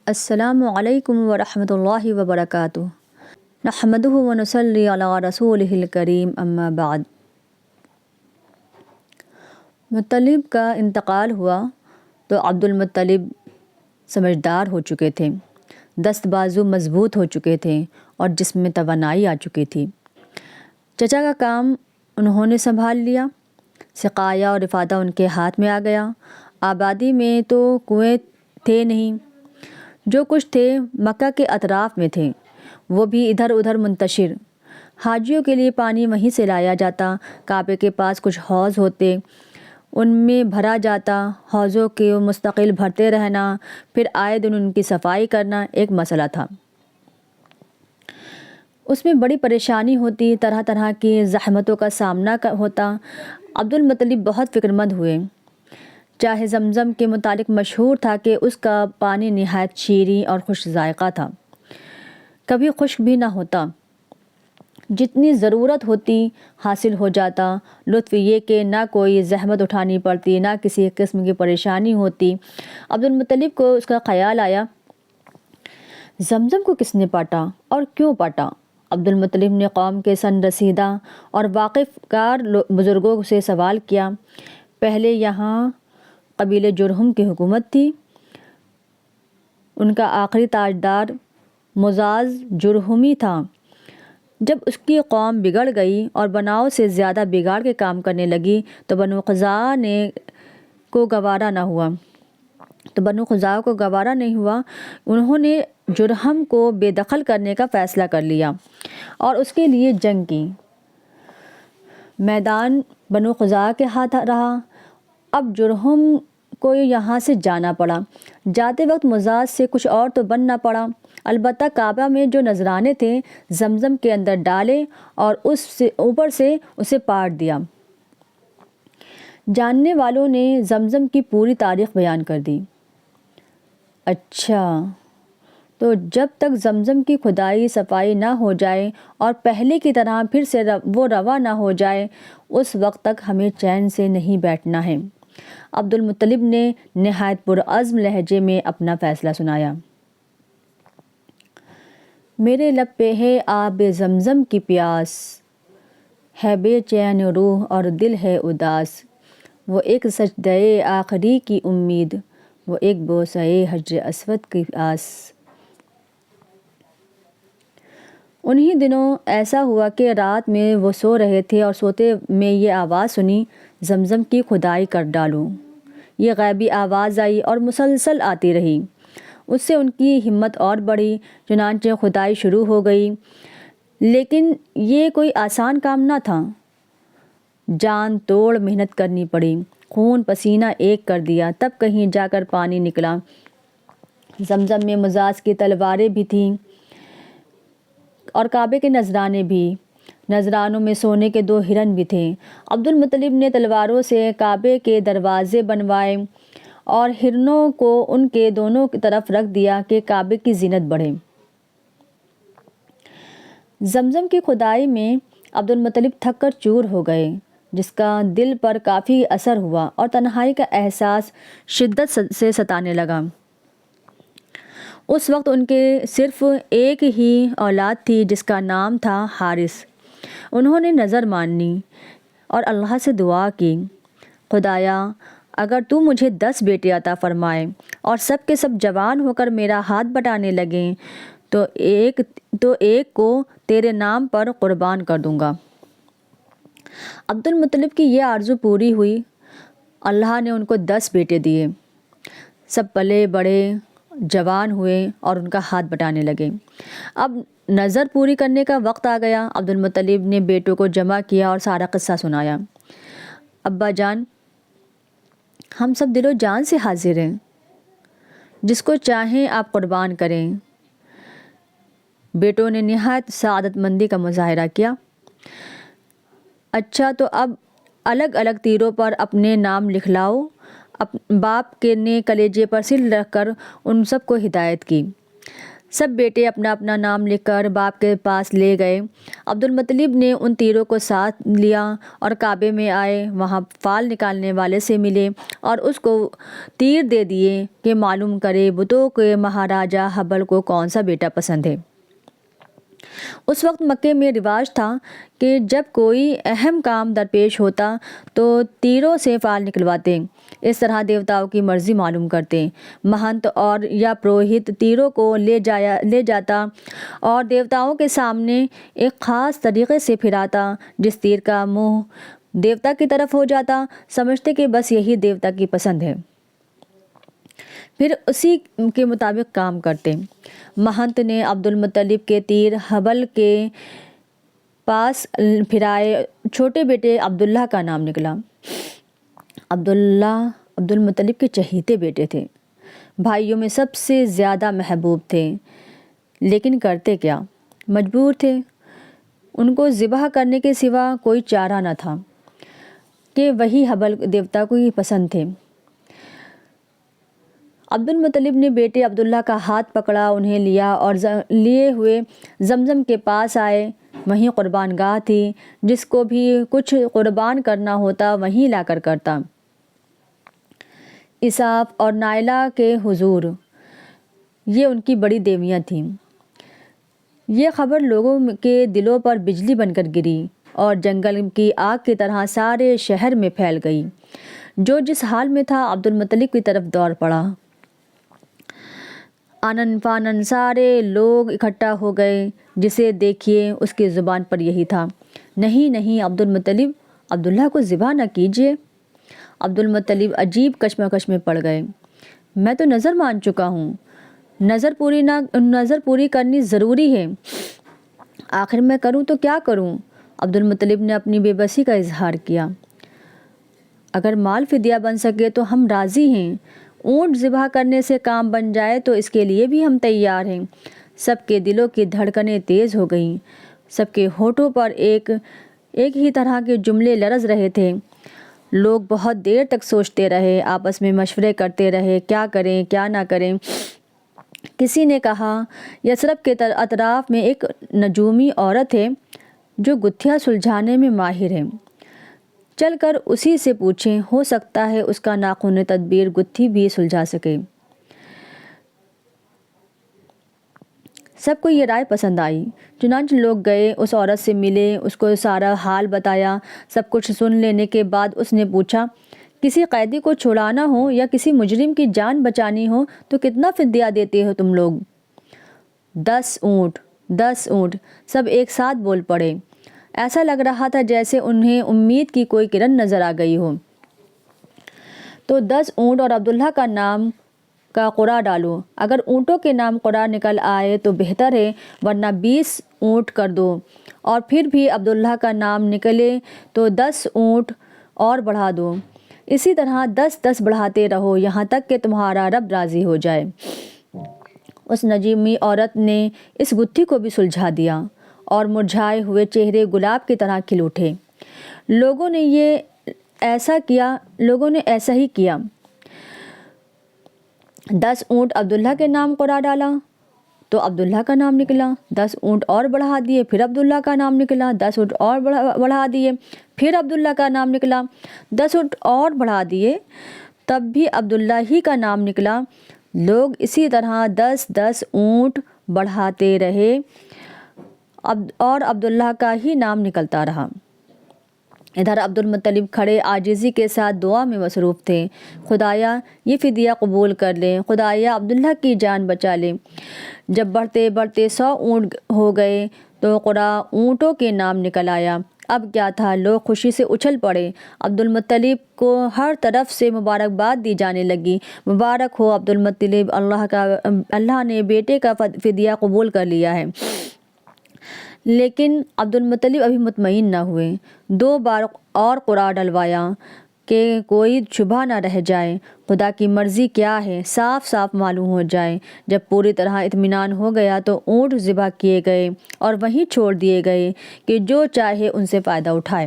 السلام علیکم ورحمۃ اللہ وبرکاتہ۔ نحمدہ ونصلی علی رسولہ الکریم، اما بعد۔ مطلب کا انتقال ہوا تو عبد المطلب سمجھدار ہو چکے تھے، دست بازو مضبوط ہو چکے تھے اور جسم میں توانائی آ چکی تھی۔ چچا کا کام انہوں نے سنبھال لیا، سقایا اور افادہ ان کے ہاتھ میں آ گیا۔ آبادی میں تو کنویں تھے نہیں، جو کچھ تھے مکہ کے اطراف میں تھے، وہ بھی ادھر ادھر منتشر۔ حاجیوں کے لیے پانی وہیں سے لایا جاتا۔ کعبے کے پاس کچھ حوض ہوتے، ان میں بھرا جاتا۔ حوضوں کو مستقل بھرتے رہنا، پھر آئے دن ان کی صفائی کرنا ایک مسئلہ تھا۔ اس میں بڑی پریشانی ہوتی، طرح طرح کی زحمتوں کا سامنا ہوتا۔ عبد المطلب بہت فکر مند ہوئے۔ چاہے زمزم کے متعلق مشہور تھا کہ اس کا پانی نہایت شیریں اور خوش ذائقہ تھا، کبھی خشک بھی نہ ہوتا، جتنی ضرورت ہوتی حاصل ہو جاتا۔ لطف یہ کہ نہ کوئی زحمت اٹھانی پڑتی، نہ کسی قسم کی پریشانی ہوتی۔ عبد المطلب کو اس کا خیال آیا، زمزم کو کس نے پاٹا اور کیوں پاٹا؟ عبد المطلب نے قوم کے سن رسیدہ اور واقف کار بزرگوں سے سوال کیا۔ پہلے یہاں قبیلے جرہم کی حکومت تھی، ان کا آخری تاجدار مزاز جرہمی تھا۔ جب اس کی قوم بگڑ گئی اور بناؤ سے زیادہ بگاڑ کے کام کرنے لگی تو بنو قزاع کو گوارا نہیں ہوا۔ انہوں نے جرہم کو بے دخل کرنے کا فیصلہ کر لیا اور اس کے لیے جنگ کی۔ میدان بنو قزاع کے ہاتھ رہا۔ اب جرہم کو یہاں سے جانا پڑا۔ جاتے وقت مزاج سے کچھ اور تو بننا پڑا، البتہ کعبہ میں جو نذرانے تھے زمزم کے اندر ڈالے اور اوپر سے اسے پاٹ دیا۔ جاننے والوں نے زمزم کی پوری تاریخ بیان کر دی۔ اچھا، تو جب تک زمزم کی کھدائی صفائی نہ ہو جائے اور پہلے کی طرح پھر سے وہ رواں نہ ہو جائے، اس وقت تک ہمیں چین سے نہیں بیٹھنا ہے۔ عبد المطلب نے نہایت پرعزم لہجے میں اپنا فیصلہ سنایا۔ میرے لب پہ ہے آب زمزم کی پیاس، ہے بے چین روح اور دل ہے اداس، وہ ایک سجدۂ آخری کی امید، وہ ایک بوسۂ حجر اسود کی آس۔ انہی دنوں ایسا ہوا کہ رات میں وہ سو رہے تھے اور سوتے میں یہ آواز سنی، زمزم کی کھدائی کر ڈالو۔ یہ غیبی آواز آئی اور مسلسل آتی رہی۔ اس سے ان کی ہمت اور بڑھی، چنانچہ کھدائی شروع ہو گئی۔ لیکن یہ کوئی آسان کام نہ تھا، جان توڑ محنت کرنی پڑی، خون پسینہ ایک کر دیا، تب کہیں جا کر پانی نکلا۔ زمزم میں مزاج کی تلواریں بھی تھیں اور کعبے کے نذرانے بھی۔ نذرانوں میں سونے کے 2 ہرن بھی تھے۔ عبد المطلب نے تلواروں سے کعبے کے دروازے بنوائے اور ہرنوں کو ان کے دونوں طرف رکھ دیا کہ کعبے کی زینت بڑھے۔ زمزم کی کھدائی میں عبد المطلب تھک کر چور ہو گئے، جس کا دل پر کافی اثر ہوا اور تنہائی کا احساس شدت سے ستانے لگا۔ اس وقت ان کے صرف ایک ہی اولاد تھی جس کا نام تھا حارث۔ انہوں نے نظر مانی اور اللہ سے دعا کی، خدایا اگر تو مجھے 10 بیٹے عطا فرمائے اور سب کے سب جوان ہو کر میرا ہاتھ بٹانے لگیں تو ایک کو تیرے نام پر قربان کر دوں گا۔ عبد المطلب کی یہ آرزو پوری ہوئی۔ اللہ نے ان کو 10 بیٹے دیے، سب پلے بڑے، جوان ہوئے اور ان کا ہاتھ بٹانے لگے۔ اب نظر پوری کرنے کا وقت آ گیا۔ عبد المطلب نے بیٹوں کو جمع کیا اور سارا قصہ سنایا۔ ابا جان، ہم سب دل و جان سے حاضر ہیں، جس کو چاہیں آپ قربان کریں۔ بیٹوں نے نہایت سعادت مندی کا مظاہرہ کیا۔ اچھا، تو اب الگ الگ تیروں پر اپنے نام لکھ لاؤ۔ باپ نے کلیجے پر سل رکھ کر ان سب کو ہدایت کی۔ سب بیٹے اپنا اپنا نام لکھ کر باپ کے پاس لے گئے۔ عبدالمطلب نے ان تیروں کو ساتھ لیا اور کعبے میں آئے، وہاں فال نکالنے والے سے ملے اور اس کو تیر دے دیے کہ معلوم کرے بتوں کے مہاراجا حبل کو کون سا بیٹا پسند ہے۔ اس وقت مکے میں رواج تھا کہ جب کوئی اہم کام درپیش ہوتا تو تیروں سے فال نکلواتے، اس طرح دیوتاؤں کی مرضی معلوم کرتے۔ مہنت اور یا پروہت تیروں کو لے جاتا اور دیوتاؤں کے سامنے ایک خاص طریقے سے پھراتا، جس تیر کا منہ دیوتا کی طرف ہو جاتا سمجھتے کہ بس یہی دیوتا کی پسند ہے، پھر اسی کے مطابق کام کرتے۔ مہنت نے عبدالمطلب کے تیر حبل کے پاس پھرائے، چھوٹے بیٹے عبداللہ کا نام نکلا۔ عبداللہ عبدالمطلب کے چہیتے بیٹے تھے، بھائیوں میں سب سے زیادہ محبوب تھے، لیکن کرتے کیا، مجبور تھے۔ ان کو ذبح کرنے کے سوا کوئی چارہ نہ تھا کہ وہی حبل دیوتا کو ہی پسند تھے۔ عبدالمطلب نے بیٹے عبداللہ کا ہاتھ پکڑا، انہیں لیا اور لیے ہوئے زمزم کے پاس آئے۔ وہیں قربان گاہ تھی، جس کو بھی کچھ قربان کرنا ہوتا وہیں لا کر کرتا۔ اساف اور نائلہ کے حضور، یہ ان کی بڑی دیویاں تھیں۔ یہ خبر لوگوں کے دلوں پر بجلی بن کر گری اور جنگل کی آگ کی طرح سارے شہر میں پھیل گئی۔ جو جس حال میں تھا عبدالمطلب کی طرف دوڑ پڑا۔ آنن فانن سارے لوگ اکٹھا ہو گئے، جسے دیکھیے اس کی زبان پر یہی تھا، نہیں نہیں عبدالمطلب، عبداللہ کو ذبح نہ کیجیے۔ عبدالمطلب عجیب کشمکش میں پڑ گئے۔ میں تو نظر مان چکا ہوں، نظر پوری کرنی ضروری ہے، آخر میں کروں تو کیا کروں؟ عبدالمطلب نے اپنی بے بسی کا اظہار کیا۔ اگر مال فدیہ بن سکے تو ہم راضی ہیں، اونٹ ذبح کرنے سے کام بن جائے تو اس کے لیے بھی ہم تیار ہیں۔ سب کے دلوں کی دھڑکنیں تیز ہو گئیں، سب کے ہونٹوں پر ایک ہی طرح کے جملے لرز رہے تھے۔ لوگ بہت دیر تک سوچتے رہے، آپس میں مشورے کرتے رہے، کیا کریں کیا نہ کریں۔ کسی نے کہا، یثرب کے اطراف میں ایک نجومی عورت ہے جو گتھیاں سلجھانے میں ماہر ہے، چل کر اسی سے پوچھیں، ہو سکتا ہے اس کا ناخن تدبیر گتھی بھی سلجھا سکے۔ سب کو یہ رائے پسند آئی، چنانچہ لوگ گئے، اس عورت سے ملے، اس کو سارا حال بتایا۔ سب کچھ سن لینے کے بعد اس نے پوچھا، کسی قیدی کو چھڑانا ہو یا کسی مجرم کی جان بچانی ہو تو کتنا فدیہ دیتے ہو تم لوگ؟ 10 اونٹ، 10 اونٹ، سب ایک ساتھ بول پڑے۔ ایسا لگ رہا تھا جیسے انہیں امید کی کوئی کرن نظر آ گئی ہو۔ تو 10 اونٹ اور عبداللہ کا نام کا قرعہ ڈالو، اگر اونٹوں کے نام قرعہ نکل آئے تو بہتر ہے، ورنہ 20 اونٹ کر دو، اور پھر بھی عبداللہ کا نام نکلے تو 10 اونٹ اور بڑھا دو، اسی طرح 10 بڑھاتے رہو یہاں تک کہ تمہارا رب راضی ہو جائے۔ اس نجیمی عورت نے اس گتھی کو بھی سلجھا دیا اور مرجھائے ہوئے چہرے گلاب کی طرح کھل اٹھے۔ لوگوں نے ایسا ہی کیا۔ 10 اونٹ عبداللہ کے نام قرعہ ڈالا تو عبداللہ کا نام نکلا، 10 اونٹ اور بڑھا دیے، پھر عبداللہ کا نام نکلا، 10 اونٹ اور بڑھا دیے، پھر عبداللہ کا نام نکلا، 10 اونٹ اور بڑھا دیے، تب بھی عبداللہ ہی کا نام نکلا۔ لوگ اسی طرح 10 اونٹ بڑھاتے رہے اور عبداللہ کا ہی نام نکلتا رہا۔ ادھر عبدالمطلب کھڑے عاجزی کے ساتھ دعا میں مصروف تھے، خدایا یہ فدیہ قبول کر لے، خدایا عبداللہ کی جان بچا لے۔ جب بڑھتے بڑھتے 100 اونٹ ہو گئے تو قرعہ اونٹوں کے نام نکل آیا۔ اب کیا تھا، لوگ خوشی سے اچھل پڑے، عبدالمطلب کو ہر طرف سے مبارکباد دی جانے لگی، مبارک ہو عبدالمطلب، اللہ نے بیٹے کا فدیہ قبول کر لیا ہے۔ لیکن عبدالمطلب ابھی مطمئن نہ ہوئے، 2 بار اور قرعہ ڈلوایا کہ کوئی شبہ نہ رہ جائے، خدا کی مرضی کیا ہے صاف صاف معلوم ہو جائے۔ جب پوری طرح اطمینان ہو گیا تو اونٹ ذبح کیے گئے اور وہیں چھوڑ دیے گئے کہ جو چاہے ان سے فائدہ اٹھائے۔